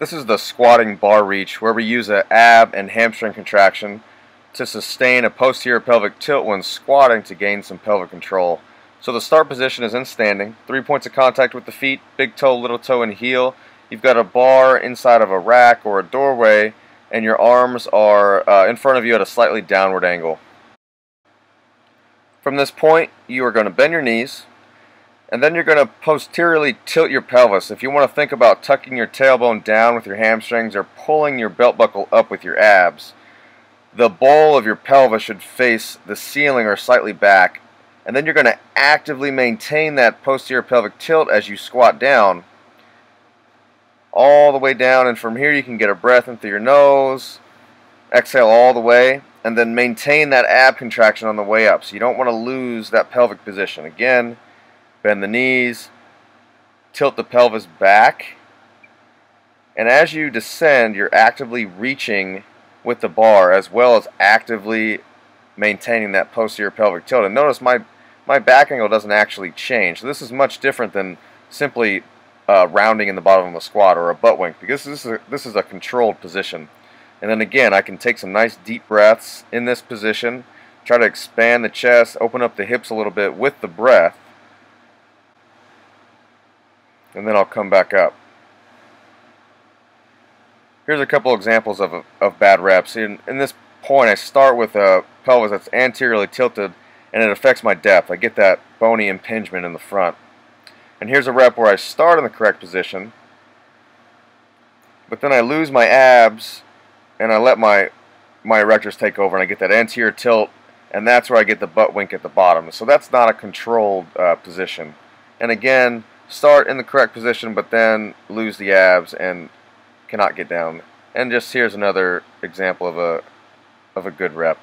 This is the squatting bar reach, where we use an ab and hamstring contraction to sustain a posterior pelvic tilt when squatting to gain some pelvic control. So the start position is in standing, 3 points of contact with the feet, big toe, little toe, and heel. You've got a bar inside of a rack or a doorway, and your arms are in front of you at a slightly downward angle. From this point, you are going to bend your knees, and then you're going to posteriorly tilt your pelvis. If you want to think about tucking your tailbone down with your hamstrings or pulling your belt buckle up with your abs, the bowl of your pelvis should face the ceiling or slightly back, and then you're going to actively maintain that posterior pelvic tilt as you squat down, all the way down, and from here you can get a breath in through your nose, exhale all the way, and then maintain that ab contraction on the way up. So you don't want to lose that pelvic position. Again, bend the knees, tilt the pelvis back, and as you descend, you're actively reaching with the bar as well as actively maintaining that posterior pelvic tilt. And notice my back angle doesn't actually change. So this is much different than simply rounding in the bottom of a squat or a butt wink, because this is a controlled position. And then again, I can take some nice deep breaths in this position, try to expand the chest, open up the hips a little bit with the breath, and then I'll come back up. Here's a couple examples of bad reps. In this point, I start with a pelvis that's anteriorly tilted, and it affects my depth. I get that bony impingement in the front. And here's a rep where I start in the correct position, but then I lose my abs, and I let my erectors take over, and I get that anterior tilt, and that's where I get the butt wink at the bottom. So that's not a controlled position. And again, start in the correct position, but then lose the abs and cannot get down. And just here's another example of a good rep.